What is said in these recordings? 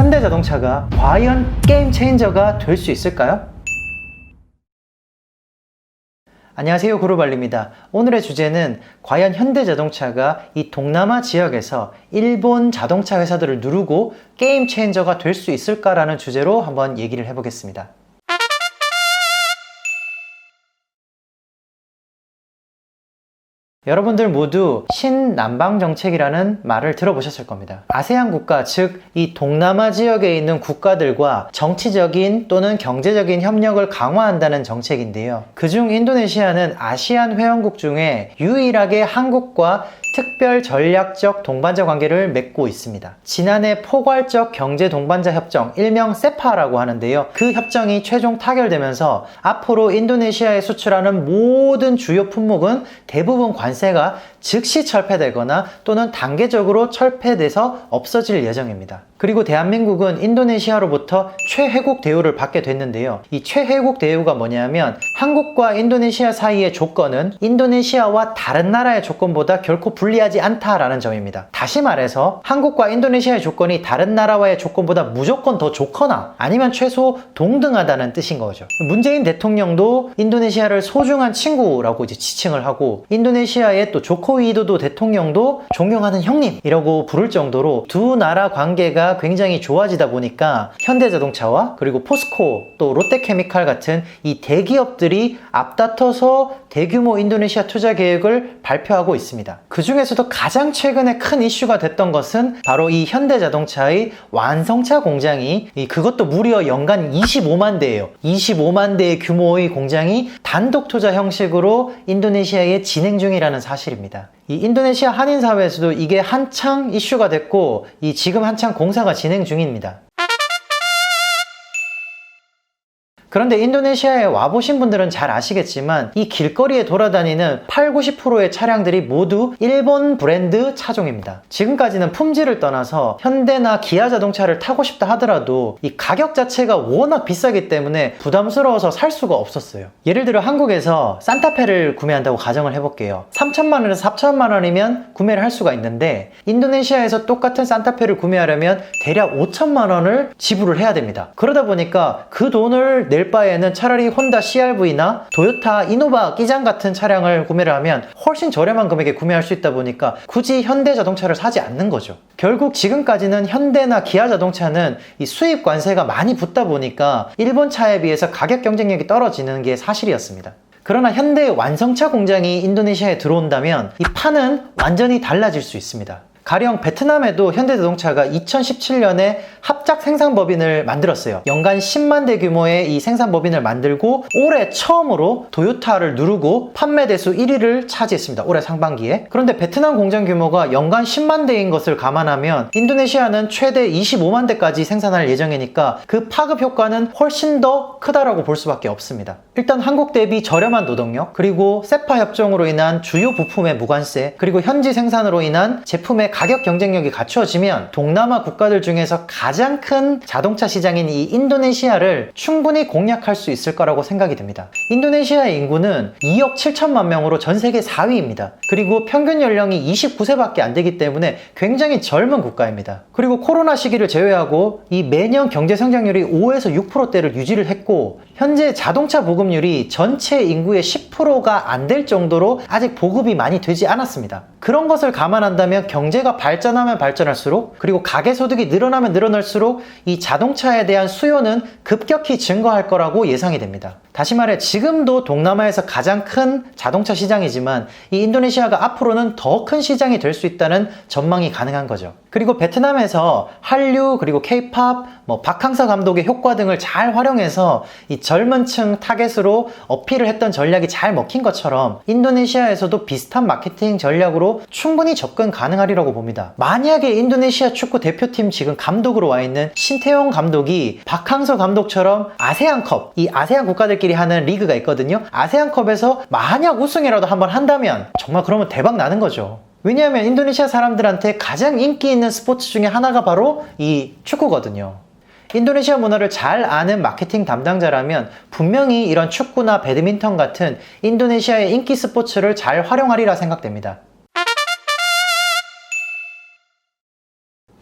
현대자동차가 과연 게임 체인저가 될 수 있을까요? 안녕하세요, 구루발리입니다. 오늘의 주제는 과연 현대자동차가 이 동남아 지역에서 일본 자동차 회사들을 누르고 게임 체인저가 될 수 있을까라는 주제로 한번 얘기를 해보겠습니다. 여러분들 모두 신남방 정책이라는 말을 들어보셨을 겁니다. 아세안 국가, 즉 이 동남아 지역에 있는 국가들과 정치적인 또는 경제적인 협력을 강화한다는 정책인데요. 그중 인도네시아는 아시안 회원국 중에 유일하게 한국과 특별 전략적 동반자 관계를 맺고 있습니다. 지난해 포괄적 경제 동반자 협정, 일명 세파라고 하는데요. 그 협정이 최종 타결되면서 앞으로 인도네시아에 수출하는 모든 주요 품목은 대부분 관세가 즉시 철폐되거나 또는 단계적으로 철폐돼서 없어질 예정입니다. 그리고 대한민국은 인도네시아로부터 최혜국 대우를 받게 됐는데요. 이 최혜국 대우가 뭐냐면 한국과 인도네시아 사이의 조건은 인도네시아와 다른 나라의 조건보다 결코 불리하지 않다라는 점입니다. 다시 말해서 한국과 인도네시아의 조건이 다른 나라와의 조건보다 무조건 더 좋거나 아니면 최소 동등하다는 뜻인 거죠. 문재인 대통령도 인도네시아를 소중한 친구라고 이제 지칭을 하고 인도네시아의 또 조코 위도도 대통령도 존경하는 형님이라고 부를 정도로 두 나라 관계가 굉장히 좋아지다 보니까 현대자동차와 그리고 포스코 또 롯데케미칼 같은 이 대기업들이 앞다퉈서 대규모 인도네시아 투자 계획을 발표하고 있습니다. 그 중에서도 가장 최근에 큰 이슈가 됐던 것은 바로 이 현대자동차의 완성차 공장이 그것도 무려 연간 25만 대예요. 25만 대의 규모의 공장이 단독 투자 형식으로 인도네시아에 진행 중이라는 사실입니다. 이 인도네시아 한인사회에서도 이게 한창 이슈가 됐고 지금 한창 공사가 진행 중입니다. 그런데 인도네시아에 와보신 분들은 잘 아시겠지만 이 길거리에 돌아다니는 80~90%의 차량들이 모두 일본 브랜드 차종입니다. 지금까지는 품질을 떠나서 현대나 기아 자동차를 타고 싶다 하더라도 이 가격 자체가 워낙 비싸기 때문에 부담스러워서 살 수가 없었어요. 예를 들어 한국에서 산타페를 구매한다고 가정을 해볼게요. 3천만 원에서 4천만 원이면 구매를 할 수가 있는데 인도네시아에서 똑같은 산타페를 구매하려면 대략 5천만 원을 지불을 해야 됩니다. 그러다 보니까 그 돈을 낼 바에는 차라리 혼다 CR-V나 도요타 이노바 끼장 같은 차량을 구매를 하면 훨씬 저렴한 금액에 구매할 수 있다 보니까 굳이 현대자동차를 사지 않는 거죠. 결국 지금까지는 현대나 기아 자동차는 이 수입 관세가 많이 붙다 보니까 일본 차에 비해서 가격 경쟁력이 떨어지는 게 사실이었습니다. 그러나 현대의 완성차 공장이 인도네시아에 들어온다면 이 판은 완전히 달라질 수 있습니다. 가령 베트남에도 현대자동차가 2017년에 합작 생산법인을 만들었어요. 연간 10만 대 규모의 이 생산법인을 만들고 올해 처음으로 도요타를 누르고 판매 대수 1위를 차지했습니다. 올해 상반기에. 그런데 베트남 공장 규모가 연간 10만 대인 것을 감안하면 인도네시아는 최대 25만 대까지 생산할 예정이니까 그 파급 효과는 훨씬 더 크다라고 볼 수밖에 없습니다. 일단 한국 대비 저렴한 노동력, 그리고 세파 협정으로 인한 주요 부품의 무관세, 그리고 현지 생산으로 인한 제품의 가격 경쟁력이 갖추어지면 동남아 국가들 중에서 가장 큰 자동차 시장인 이 인도네시아를 충분히 공략할 수 있을 거라고 생각이 듭니다. 인도네시아의 인구는 2억 7천만 명으로 전 세계 4위입니다. 그리고 평균 연령이 29세밖에 안 되기 때문에 굉장히 젊은 국가입니다. 그리고 코로나 시기를 제외하고 이 매년 경제 성장률이 5에서 6%대를 유지를 했고 현재 자동차 보급률이 전체 인구의 10%가 안 될 정도로 아직 보급이 많이 되지 않았습니다. 그런 것을 감안한다면 경제가 발전하면 발전할수록 그리고 가계소득이 늘어나면 늘어날수록 이 자동차에 대한 수요는 급격히 증가할 거라고 예상이 됩니다. 다시 말해 지금도 동남아에서 가장 큰 자동차 시장이지만 이 인도네시아가 앞으로는 더 큰 시장이 될 수 있다는 전망이 가능한 거죠. 그리고 베트남에서 한류 그리고 K-팝, 박항서 감독의 효과 등을 잘 활용해서 이 젊은 층 타겟으로 어필을 했던 전략이 잘 먹힌 것처럼 인도네시아에서도 비슷한 마케팅 전략으로 충분히 접근 가능하리라고 봅니다. 만약에 인도네시아 축구 대표팀 지금 감독으로 와 있는 신태용 감독이 박항서 감독처럼 아세안컵, 이 아세안 국가들끼리 하는 리그가 있거든요. 아세안컵에서 만약 우승이라도 한번 한다면 정말 그러면 대박 나는 거죠. 왜냐하면 인도네시아 사람들한테 가장 인기 있는 스포츠 중에 하나가 바로 이 축구거든요. 인도네시아 문화를 잘 아는 마케팅 담당자라면 분명히 이런 축구나 배드민턴 같은 인도네시아의 인기 스포츠를 잘 활용하리라 생각됩니다.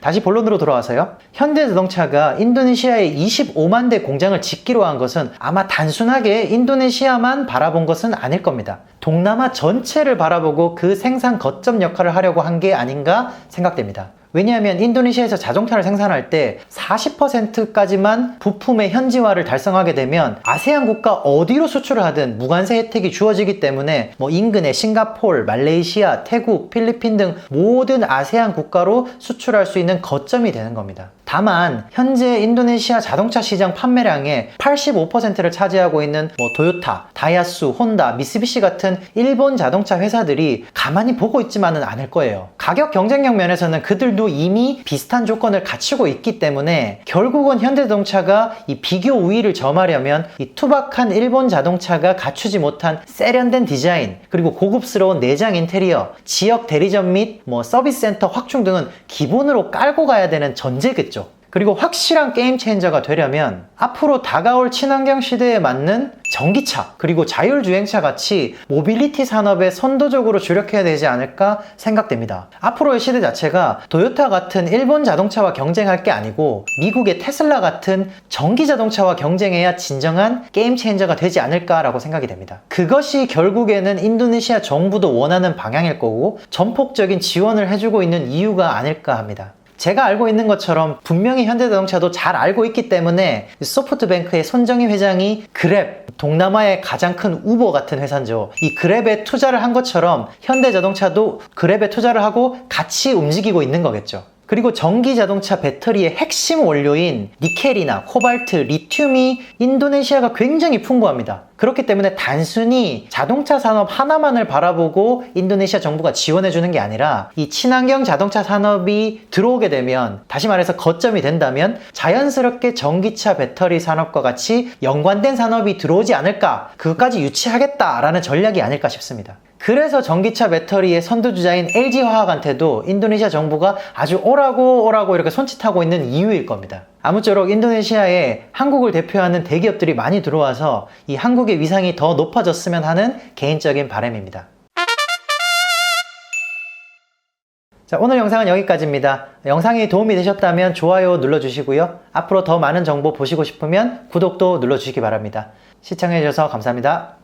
다시 본론으로 돌아와서요. 현대자동차가 인도네시아에 25만 대 공장을 짓기로 한 것은 아마 단순하게 인도네시아만 바라본 것은 아닐 겁니다. 동남아 전체를 바라보고 그 생산 거점 역할을 하려고 한 게 아닌가 생각됩니다. 왜냐하면 인도네시아에서 자동차를 생산할 때 40%까지만 부품의 현지화를 달성하게 되면 아세안 국가 어디로 수출을 하든 무관세 혜택이 주어지기 때문에 인근의 싱가포르, 말레이시아, 태국, 필리핀 등 모든 아세안 국가로 수출할 수 있는 거점이 되는 겁니다. 다만 현재 인도네시아 자동차 시장 판매량의 85%를 차지하고 있는 도요타, 다이하츠, 혼다, 미쓰비시 같은 일본 자동차 회사들이 가만히 보고 있지만은 않을 거예요. 가격 경쟁력 면에서는 그들도 이미 비슷한 조건을 갖추고 있기 때문에 결국은 현대자동차가 이 비교 우위를 점하려면 이 투박한 일본 자동차가 갖추지 못한 세련된 디자인, 그리고 고급스러운 내장 인테리어, 지역 대리점 및 서비스 센터 확충 등은 기본으로 깔고 가야 되는 전제겠죠. 그리고 확실한 게임 체인저가 되려면 앞으로 다가올 친환경 시대에 맞는 전기차, 그리고 자율주행차 같이 모빌리티 산업에 선도적으로 주력해야 되지 않을까 생각됩니다. 앞으로의 시대 자체가 도요타 같은 일본 자동차와 경쟁할 게 아니고 미국의 테슬라 같은 전기 자동차와 경쟁해야 진정한 게임 체인저가 되지 않을까라고 생각이 됩니다. 그것이 결국에는 인도네시아 정부도 원하는 방향일 거고 전폭적인 지원을 해주고 있는 이유가 아닐까 합니다. 제가 알고 있는 것처럼 분명히 현대자동차도 잘 알고 있기 때문에 소프트뱅크의 손정희 회장이 그랩, 동남아의 가장 큰 우버 같은 회사죠. 이 그랩에 투자를 한 것처럼 현대자동차도 그랩에 투자를 하고 같이 움직이고 있는 거겠죠. 그리고 전기자동차 배터리의 핵심 원료인 니켈이나 코발트, 리튬이 인도네시아가 굉장히 풍부합니다. 그렇기 때문에 단순히 자동차 산업 하나만을 바라보고 인도네시아 정부가 지원해주는 게 아니라 이 친환경 자동차 산업이 들어오게 되면, 다시 말해서 거점이 된다면 자연스럽게 전기차 배터리 산업과 같이 연관된 산업이 들어오지 않을까, 그것까지 유치하겠다라는 전략이 아닐까 싶습니다. 그래서 전기차 배터리의 선두주자인 LG화학한테도 인도네시아 정부가 아주 오라고 이렇게 손짓하고 있는 이유일 겁니다. 아무쪼록 인도네시아에 한국을 대표하는 대기업들이 많이 들어와서 이 한국의 위상이 더 높아졌으면 하는 개인적인 바람입니다. 자, 오늘 영상은 여기까지입니다. 영상이 도움이 되셨다면 좋아요 눌러주시고요. 앞으로 더 많은 정보 보시고 싶으면 구독도 눌러주시기 바랍니다. 시청해주셔서 감사합니다.